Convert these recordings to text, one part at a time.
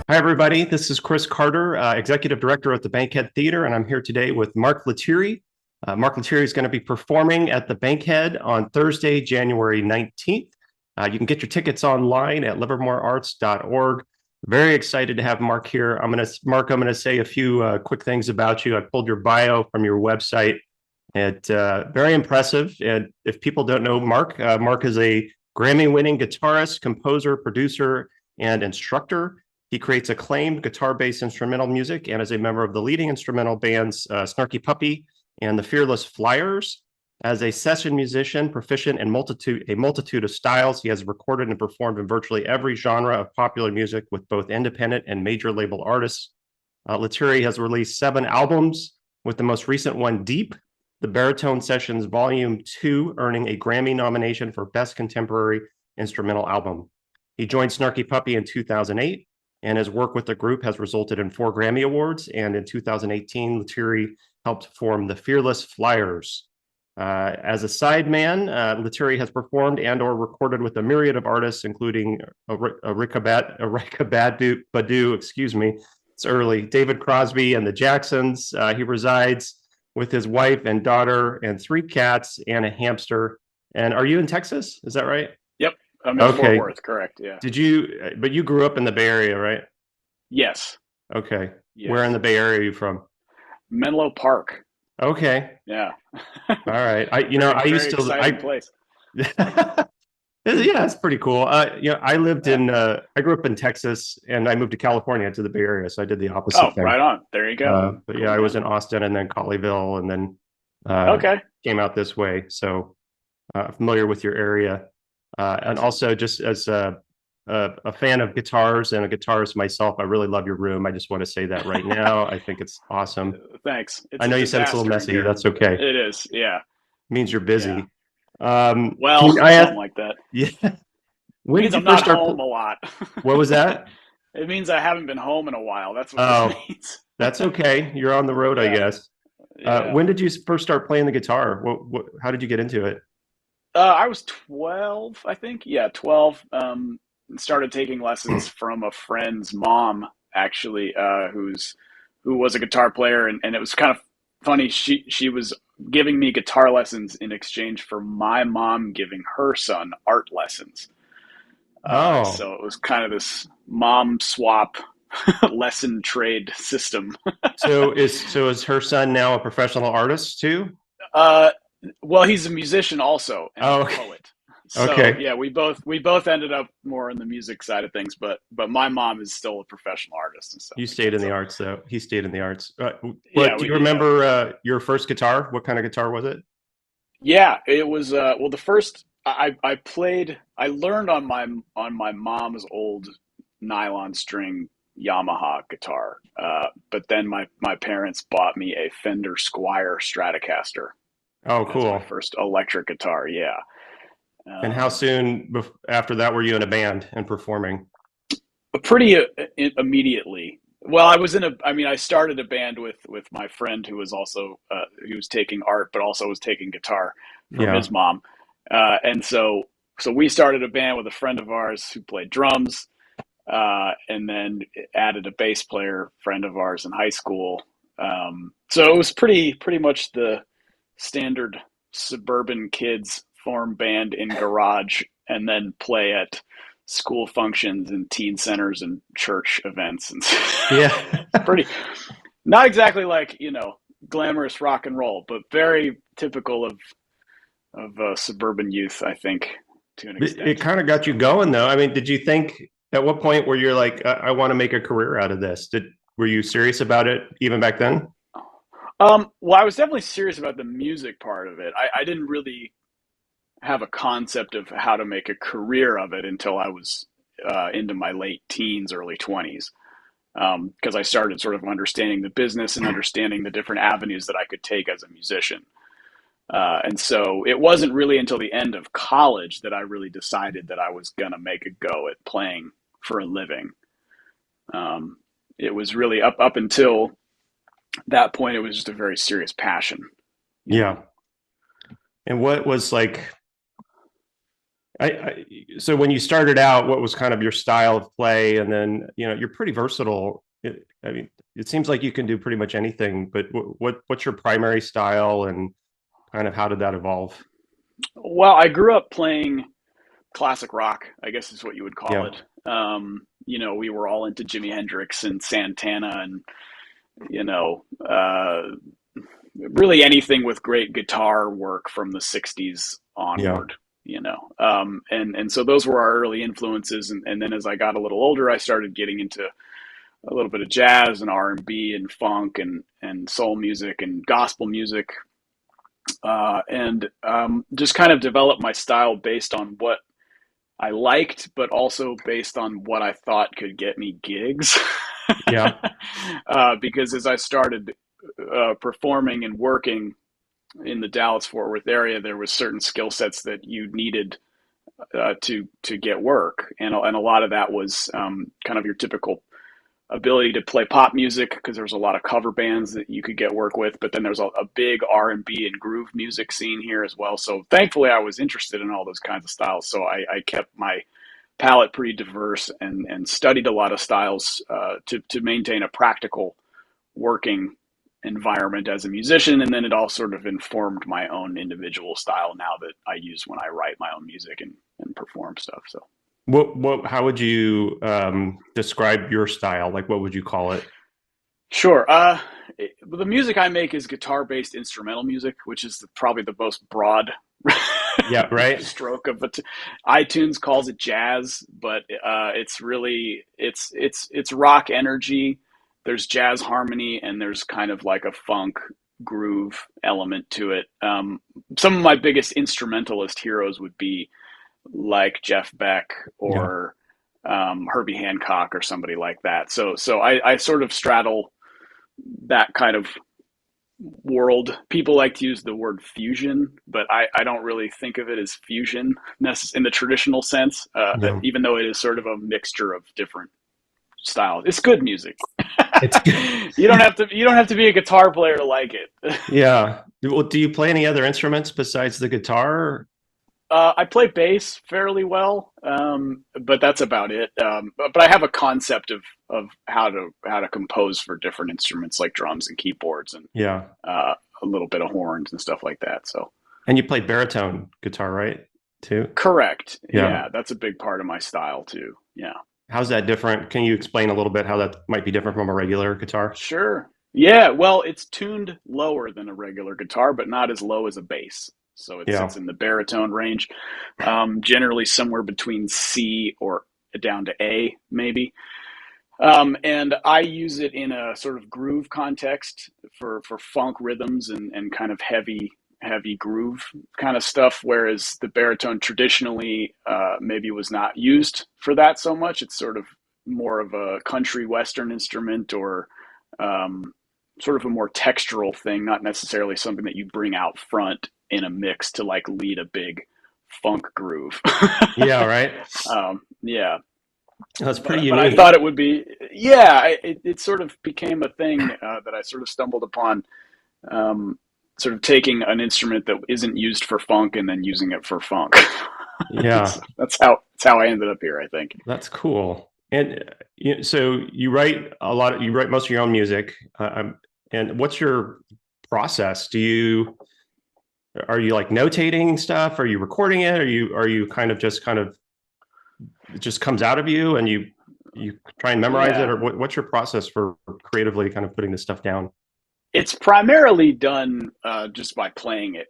Hi, everybody. This is Chris Carter, Executive Director at the Bankhead Theater, and I'm here today with Mark Lettieri. Mark Lettieri is going to be performing at the Bankhead on Thursday, January 19th. You can get your tickets online at livermorearts.org. Very excited to have Mark here. I'm going to say a few quick things about you. I pulled your bio from your website. It's very impressive. And if people don't know Mark, Mark is a Grammy-winning guitarist, composer, producer, and instructor. He creates acclaimed guitar-based instrumental music and is a member of the leading instrumental bands Snarky Puppy and the Fearless Flyers. As a session musician, proficient in a multitude of styles, he has recorded and performed in virtually every genre of popular music with both independent and major label artists. Lettieri has released 7 albums, with the most recent one, Deep, the Baritone Sessions Volume 2, earning a Grammy nomination for Best Contemporary Instrumental Album. He joined Snarky Puppy in 2008, and his work with the group has resulted in 4 Grammy Awards. And in 2018, Lettieri helped form the Fearless Flyers. As a sideman, Lettieri has performed and or recorded with a myriad of artists, including Erykah Badu, excuse me, it's early, David Crosby and the Jacksons. He resides with his wife and daughter and 3 cats and a hamster. And are you in Texas? Is that right? Yep, I'm in Fort Worth, correct, yeah. But you grew up in the Bay Area, right? Yes, Okay. Where in yes. the Bay Area are you from? Menlo Park, Okay. yeah. All right. Very, I very used to, exciting place. yeah, it's pretty cool. Yeah. I grew up in Texas and I moved to California to the Bay Area. So I did the opposite Oh, thing. right on. There you go. But yeah, Cool, I was man. in Austin and then Colleyville and then Okay. came out this way. So familiar with your area. And Excellent. also just as a fan of guitars and a guitarist myself, I really love your room. I just want to say that right now. I think it's awesome. Thanks. I It's a know you said it's a little disaster in messy. here. That's okay. It It is, yeah, means you're yeah. busy. Well, Can I ask? something like that. Yeah. It When did means you I'm first not start? home a lot. What was that? It means I haven't been home in a while. That's what this Oh, means. that's okay. You're on the road, I Yeah, guess. yeah. When did you first start playing the guitar? How did you get into it? I was 12, I think. Yeah, 12. Started taking lessons from a friend's mom, actually, who was a guitar player, and it was kind of funny. She was giving me guitar lessons in exchange for my mom giving her son art lessons. Oh, So it was kind of this mom swap lesson trade system. so is her son now a professional artist too? Uh, well, he's a musician also and a Oh, poet. So okay. yeah, we both ended up more on the music side of things, but my mom is still a professional artist and stuff You like stayed that. in the So arts, though. He stayed in the arts. yeah, What do we you yeah remember? Your first guitar? What kind of guitar was it? yeah it was well the first I played I learned on my mom's old nylon string Yamaha guitar, but then my parents bought me a Fender Squier Stratocaster Oh, as my cool. first electric guitar. Yeah. And how Um, soon after that were you in a band and performing? Pretty immediately. Well, I mean, I started a band with my friend who was also he was taking art, but also was taking guitar from Yeah. his mom, and so we started a band with a friend of ours who played drums, and then added a bass player friend of ours in high school. So it was pretty much the standard suburban kids form band in garage and then play at school functions and teen centers and church events and Yeah. pretty not exactly like glamorous rock and roll, but very typical of suburban youth, I think, to an It extent. kind of got you So going, though. I mean, did you think at what point where you're like, I want to make a career out of this? Were you serious about it even back then? well, I was definitely serious about the music part of it. I didn't really have a concept of how to make a career of it until I was into my late teens, early 20s, because I started sort of understanding the business and understanding the different avenues that I could take as a musician. And so it wasn't really until the end of college that I really decided that I was going to make a go at playing for a living. Um, it was really up until that point, it was just a very serious passion, you know. Yeah. And what was like, So when you started out, what was kind of your style of play? And then, you're pretty versatile. I mean, it seems like you can do pretty much anything, but what's your primary style and kind of how did that evolve? Well, I grew up playing classic rock, I guess is what you would call Yeah. it. We were all into Jimi Hendrix and Santana and, you know, really anything with great guitar work from the 60s Yeah. onward. And so those were our early influences. And then as I got a little older, I started getting into a little bit of jazz and R&B and funk and soul music and gospel music. And just kind of developed my style based on what I liked, but also based on what I thought could get me gigs. Yeah. Because as I started performing and working in the Dallas Fort Worth area, there was certain skill sets that you needed to get work, and a lot of that was kind of your typical ability to play pop music because there was a lot of cover bands that you could get work with, but then there's a big R&B and groove music scene here as well. So thankfully I was interested in all those kinds of styles, so I kept my palette pretty diverse and studied a lot of styles to maintain a practical working environment as a musician. And then it all sort of informed my own individual style now that I use when I write my own music and perform stuff. So How would you describe your style? Like, what would you call it? sure. The music I make is guitar-based instrumental music, which is probably the most broad Yeah, right. stroke of it. iTunes calls it jazz, but it's really it's rock energy. There's jazz harmony, and there's kind of like a funk groove element to it. Some of my biggest instrumentalist heroes would be like Jeff Beck Yeah. or Herbie Hancock or somebody like that. So I sort of straddle that kind of world. People like to use the word fusion, but I don't really think of it as fusion in the traditional sense, Yeah. even though it is sort of a mixture of different styles. It's good music. It's You don't have to be a guitar player to like it. yeah. Well, do you play any other instruments besides the guitar? I play bass fairly well, but that's about it. But I have a concept of how to compose for different instruments like drums and keyboards and Yeah. a little bit of horns and stuff like that. So And you play baritone guitar, right? Too? correct, Yeah. yeah, that's a big part of my style too. Yeah, How's that different? Can you explain a little bit how that might be different from a regular guitar? sure. Yeah, well, it's tuned lower than a regular guitar, but not as low as a bass. So it Yeah. sits in the baritone range, generally somewhere between C or down to A, maybe. And I use it in a sort of groove context for funk rhythms and kind of heavy groove kind of stuff. Whereas the baritone traditionally maybe was not used for that so much. It's sort of more of a country western instrument or um, sort of a more textural thing, not necessarily something that you bring out front in a mix to like lead a big funk groove. Yeah, right. Yeah, That's pretty but I unique. thought it would be, yeah, it sort of became a thing that I sort of stumbled upon, um, sort of taking an instrument that isn't used for funk and then using it for funk. Yeah, That's how I ended up here, I think. that's cool. And so you write a lot, you write most of your own music. And what's your process? Are you like notating stuff? Are you recording it? Are you kind of it just comes out of you and you try and memorize it, Yeah, or what's your process for creatively kind of putting this stuff down? it's primarily done just by playing it.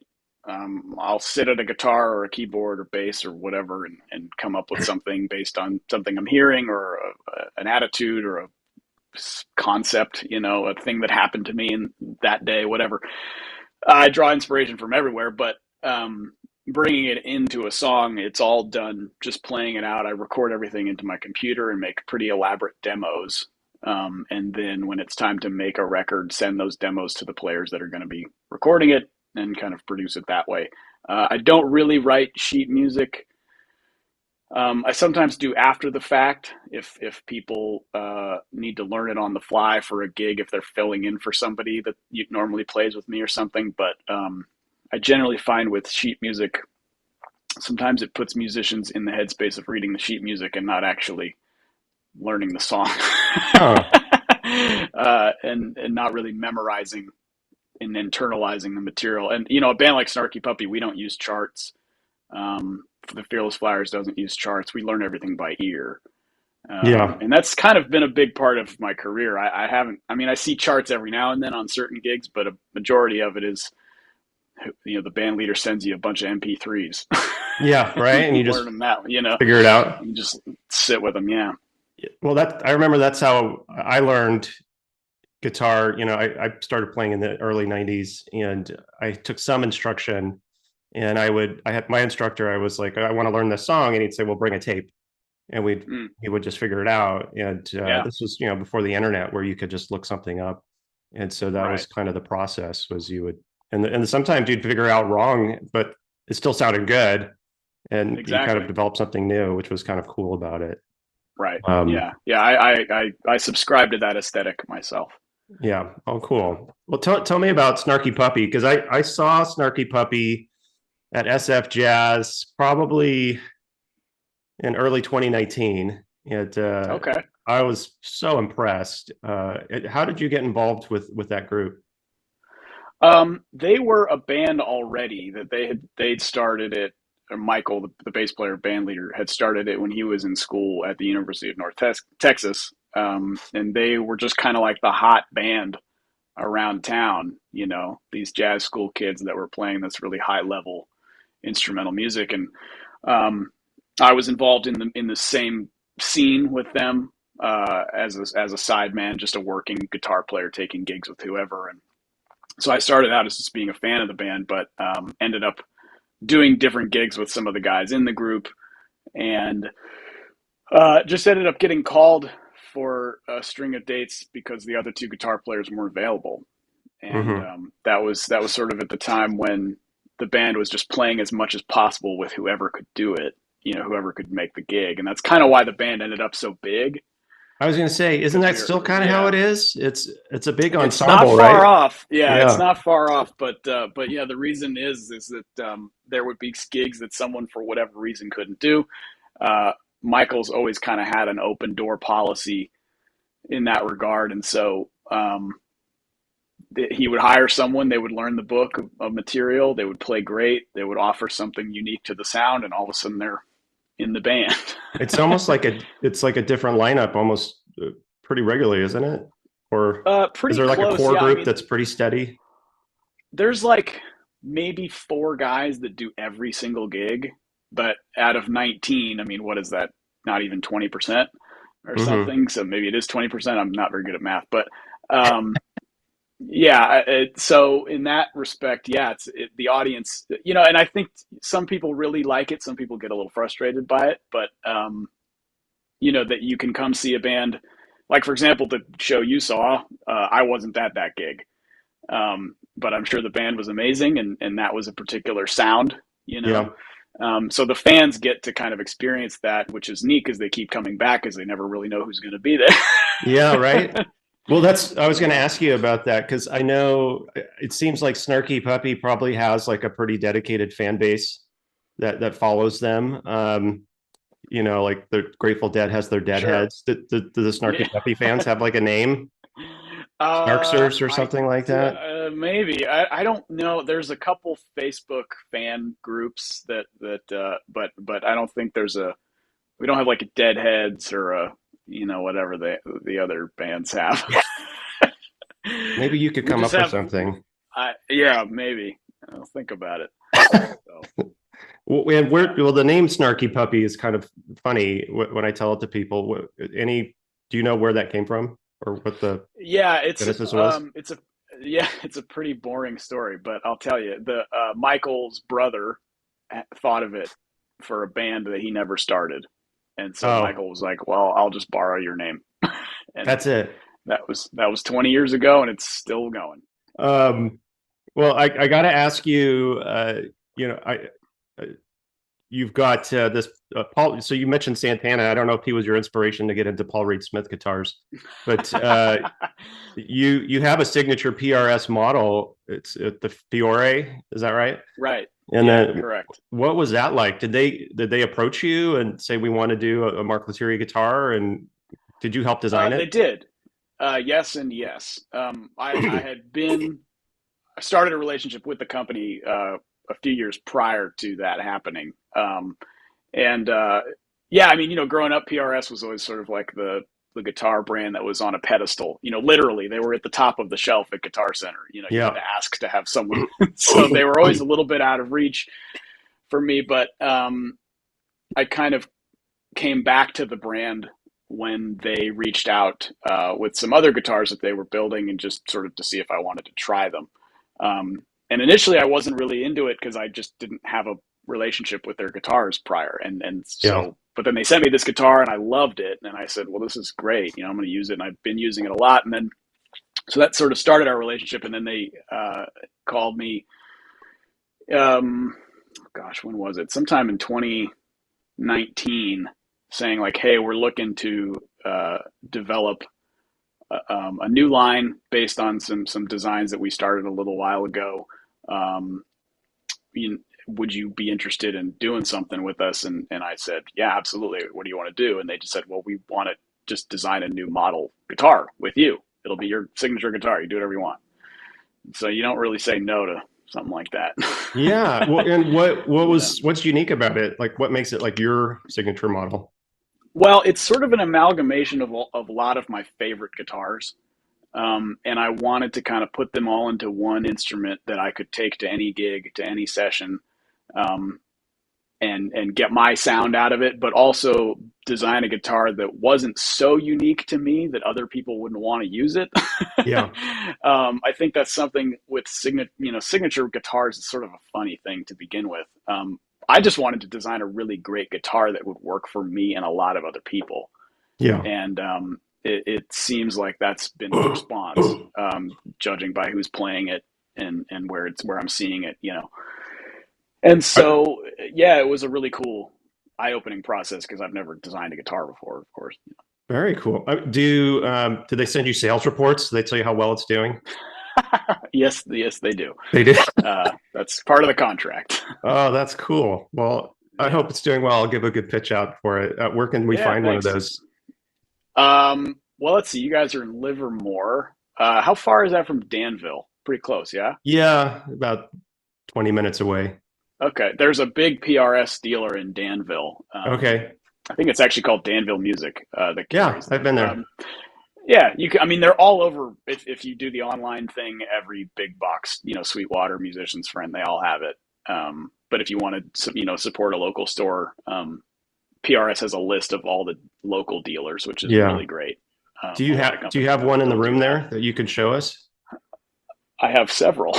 I'll sit at a guitar or a keyboard or bass or whatever and come up with something based on something I'm hearing or an attitude or a concept, a thing that happened to me in that day, whatever. I draw inspiration from everywhere, but bringing it into a song, it's all done just playing it out. I record everything into my computer and make pretty elaborate demos. And then when it's time to make a record, send those demos to the players that are going to be recording it and kind of produce it that way. I don't really write sheet music. I sometimes do after the fact if people need to learn it on the fly for a gig, if they're filling in for somebody that normally plays with me or something. But I generally find with sheet music, sometimes it puts musicians in the headspace of reading the sheet music and not actually learning the song. Huh. And not really memorizing and internalizing the material. And a band like Snarky Puppy, we don't use charts. The Fearless Flyers doesn't use charts. We learn everything by ear. Yeah. And that's kind of been a big part of my career. I see charts every now and then on certain gigs, but a majority of it is, the band leader sends you a bunch of MP3s. Yeah. Right. And you learn just them out, figure it out. you just sit with them. Yeah. Well, I remember that's how I learned guitar. I started playing in the early 90s, and I took some instruction, and I had my instructor. I was like, I want to learn this song. And he'd say, well, bring a tape. And he would just figure it out. And Yeah. this was, before the internet, where you could just look something up. And so that was Right. kind of the process. Was you would, and sometimes you'd figure out wrong, but it still sounded good. And you kind Exactly. of developed something new, which was kind of cool about it. Right. Um, Yeah. Yeah. I subscribe to that aesthetic myself. yeah. Oh, cool. Well, tell me about Snarky Puppy, because I saw Snarky Puppy at SF Jazz probably in early 2019. Okay. I was so impressed. How did you get involved with that group? They were a band already that they'd started it. Michael, the bass player, band leader, had started it when he was in school at the University of North Texas, and they were just kind of like the hot band around town. These jazz school kids that were playing this really high level instrumental music, and um, I was involved in the same scene with them as a sideman, just a working guitar player taking gigs with whoever. And so I started out as just being a fan of the band, but ended up doing different gigs with some of the guys in the group, and just ended up getting called for a string of dates because the other two guitar players weren't available. And Hmm. that was sort of at the time when the band was just playing as much as possible with whoever could do it, whoever could make the gig. And that's kind of why the band ended up so big, I was going to say, isn't because that still kind of how yeah, it is? It's a big it's not ensemble, far right? off. Yeah, it's Yeah. not far off. But yeah, the reason is that there would be gigs that someone for whatever reason couldn't do. Uh, Michael's always kind of had an open door policy in that regard, and so he would hire someone. They would learn the book of material. They would play great. They would offer something unique to the sound, and all of a sudden they're in the band. It's almost like it's like a different lineup almost pretty regularly, isn't it? Or is Pretty there like a close. core Yeah, I group mean, that's pretty steady? there's like maybe four guys that do every single gig, but out of 19, I mean, what is that? Not even 20% or Hmm. something. So maybe it is 20%. I'm not very good at math, but yeah. So in that respect, yeah, the audience, and I think some people really like it. Some people get a little frustrated by it, but that you can come see a band. Like, for example, the show you saw, I wasn't at that gig. But I'm sure the band was amazing, and that was a particular sound, you know. Yeah. So the fans get to kind of experience that, which is neat because they keep coming back because they never really know who's going to be Yeah, right. there. Well, I was going to Yeah. ask you about that, because I know it seems like Snarky Puppy probably has like a pretty dedicated fan base that follows them. Like the Grateful Dead has their Sure. Deadheads. Do the Yeah. Snarky Puppy fans have like a name, Snarksers or something like that? Maybe I don't know. There's a couple Facebook fan groups but I don't think we don't have like a Deadheads or a whatever the other bands have. Maybe you could We come just up with have something. yeah, maybe. I'll think about it. So yeah. Well, the name Snarky Puppy is kind of funny when I tell it to people. Do you know where that came from, or what the Yeah, genesis was? it's a pretty boring story, but I'll tell you. The Michael's brother thought of it for a band that he never started. And so Oh, Michael was like, "Well, I'll just borrow your name." And that's it. that was 20 years ago and it's still going. Um, well, I got to ask you. Uh, you've got this Paul. So you mentioned Santana. I don't know if he was your inspiration to get into Paul Reed Smith guitars, but you have a signature PRS model. It's the Fiore. Is that right? Right. And Yeah, then correct. what was that like? Did they approach you and say we want to do a Mark Lettieri guitar? And did you help design They it? did. Yes and yes. I started a relationship with the company a few years prior to that happening. And Yeah, I mean, growing up, PRS was always sort of like the guitar brand that was on a pedestal. Literally, they were at the top of the shelf at Guitar Center. You had Yeah. to ask to have someone, so they were always a little bit out of reach for me. But I kind of came back to the brand when they reached out with some other guitars that they were building, and just sort of to see if I wanted to try them. And initially, I wasn't really into it because I just didn't have a relationship with their guitars prior, and Yeah. so. But then they sent me this guitar, and I loved it, and I said, "Well, this is great. I'm going to use it." And I've been using it a lot, and then so that sort of started our relationship. And then they called me. Gosh, when was it? Sometime in 2019, saying like, "Hey, we're looking to develop a new line based on some designs that we started a little while ago. Um, would you be interested in doing something with us?" And I said, "Yeah, absolutely. What do you want to do?" And they just said, "Well, we want to just design a new model guitar with you. It'll be your signature guitar. You do whatever you want." So you don't really say no to something like that. Yeah. Well, and you know. what's unique about it? Like what makes it like your signature model? Well, it's sort of an amalgamation of a lot of my favorite guitars. And I wanted to kind of put them all into one instrument that I could take to any gig, to any session, um, and get my sound out of it, but also design a guitar that wasn't so unique to me that other people wouldn't want to use it. Yeah. I think that's something with signature guitars is sort of a funny thing to begin with. I just wanted to design a really great guitar that would work for me and a lot of other people, Yeah. and it seems like that's been the response, judging by who's playing it and where I'm seeing it. And I- so, yeah, it was a really cool, eye-opening process because I've never designed a guitar before, of course. Very cool. Do they send you sales reports? Do they tell you how well it's doing? Yes, yes, they do. They do. That's part of the contract. Oh, that's cool. Well, I Yeah, hope it's doing well. I'll give a good pitch out for it. Where can we yeah. find one of Thanks. those? Well, let's see. You guys are in Livermore. How far is that from Danville? Pretty close, yeah. Yeah, about 20 minutes away. Okay. There's a big PRS dealer in Danville. Okay. I think it's actually called Danville Music that Yeah, carries I've them. been there. Yeah, you can. I mean, they're all over. If you do the online thing, every big box, Sweetwater, Musician's Friend, they all have it. But if you want to, support a local store, PRS has a list of all the local dealers, which is Yeah. really great. Do A you lot of have do you companies have one in the don't do room that. there that you can show us? I have several.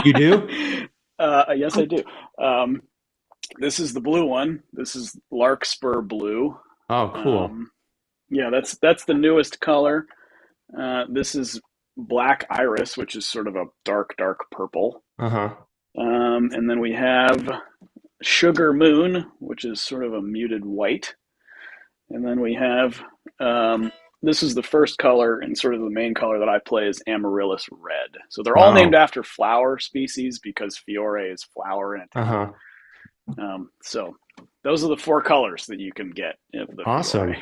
You do? Yes, I do. Um, this is the blue one. This is Larkspur Blue. Oh, cool. Um, yeah, that's the newest color. This is Black Iris, which is sort of a dark, dark purple. Uh-huh. And then we have Sugar Moon, which is sort of a muted white. And then we have this is the first color, and sort of the main color that I play is Amaryllis Red. So they're all named Wow. after flower species because Fiore is flower in Italian. Uh-huh. So those are the four colors that you can get of the Fiore. Awesome.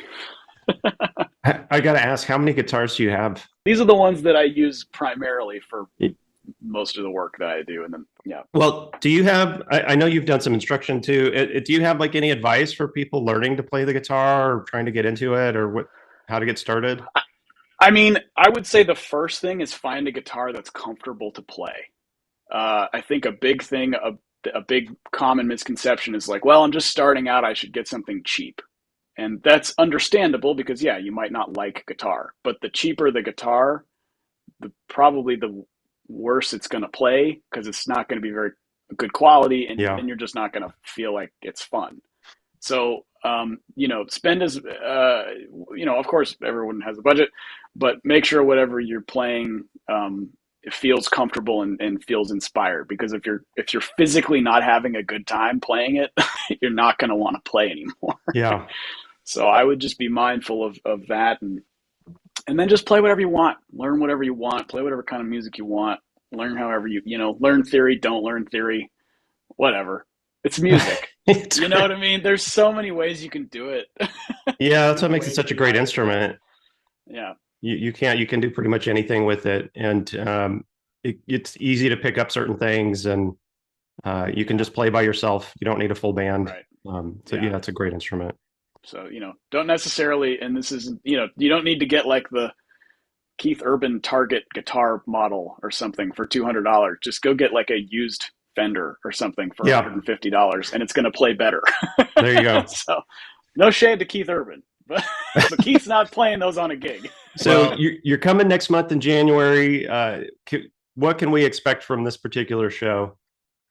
I got to ask, how many guitars do you have? These are the ones that I use primarily for most of the work that I do. And then, yeah. Well, do you have, I know you've done some instruction too. Do you have like any advice for people learning to play the guitar or trying to get into it or how to get started? I mean, I would say the first thing is find a guitar that's comfortable to play. I think a big thing, a big common misconception is like, well, I'm just starting out. I should get something cheap. And that's understandable because, yeah, you might not like guitar. But the cheaper the guitar, probably the worse it's going to play because it's not going to be very good quality, Yeah. and you're just not going to feel like it's fun. So, spend of course, everyone has a budget, but make sure whatever you're playing it feels comfortable and feels inspired. Because if you're physically not having a good time playing it, you're not going to want to play anymore. Yeah. So I would just be mindful of that, and then just play whatever you want, learn whatever you want, play whatever kind of music you want, learn however learn theory, don't learn theory, whatever. It's music. It's You know great. what I mean? There's so many ways you can do it. Yeah, that's There's what makes it ways such a you great might as well. instrument. Yeah. You can do pretty much anything with it, and it's easy to pick up certain things, and you can Yeah. just play by yourself. You don't need a full band. Right. So Yeah. yeah, it's a great instrument. So, don't necessarily, and this is, you don't need to get like the Keith Urban Target guitar model or something for $200. Just go get like a used Fender or something for Yeah, $150 and it's going to play better. there you go. So, no shade to Keith Urban, but Keith's not playing those on a gig. So you're coming next month in January. What can we expect from this particular show?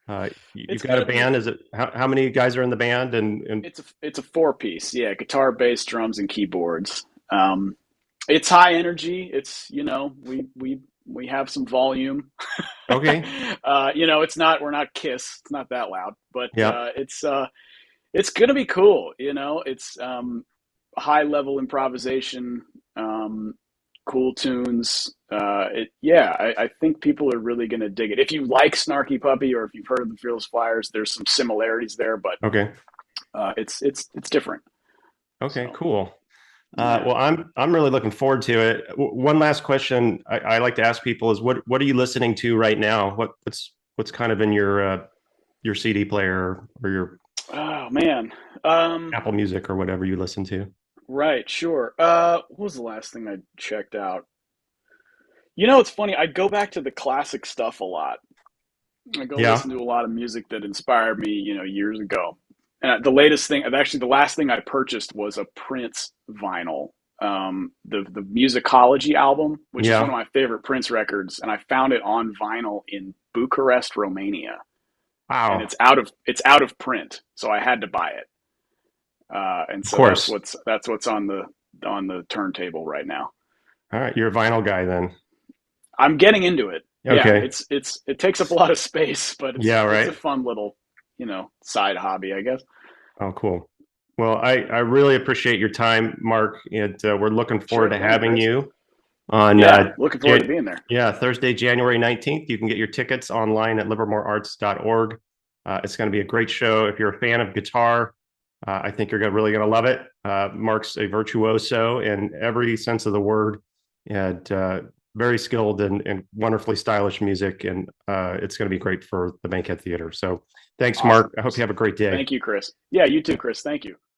You've It's got going a to be band. Is it how many guys are in the band? And it's a four piece. Yeah, guitar, bass, drums and keyboards. It's high energy. It's, we have some volume. okay, It's not, we're not Kiss. It's not that loud, but yeah, it's gonna be cool. It's high level improvisation, cool tunes. I think people are really gonna dig it. If you like Snarky Puppy or if you've heard of the Fearless Flyers, there's some similarities there, but okay, it's different. okay, So cool. yeah. Well, I'm really looking forward to it. One last question I like to ask people is what are you listening to right now? What's kind of in your CD player or your Oh man. Apple Music or whatever you listen to? Right. Sure. What was the last thing I checked out? It's funny. I go back to the classic stuff a lot. I go Yeah, listen to a lot of music that inspired me, years ago. And the last thing I purchased was a Prince vinyl, the Musicology album, which is one of yeah. my favorite Prince records, and I found it on vinyl in Bucharest, Romania, and Wow. it's out of print, so I had to buy it. And Of so that's course. what's on the turntable right now. All right, you're a vinyl guy then. I'm getting into it. Yeah, Okay. it takes up a lot of space, but Yeah, it's a right. fun little, side hobby, I guess. Oh, cool. Well, I really appreciate your time, Mark, and we're looking forward Sure to thing, having Chris. you on Yeah, looking forward to being there. yeah, Thursday, January 19th. You can get your tickets online at livermorearts.org. It's going to be a great show. If you're a fan of guitar, I think you're really going to love it. Mark's a virtuoso in every sense of the word, and very skilled and wonderfully stylish music. And it's going to be great for the Bankhead Theater. So thanks, Awesome. Mark. I hope you have a great day. Thank you, Chris. Yeah, you too, Chris. Thank you.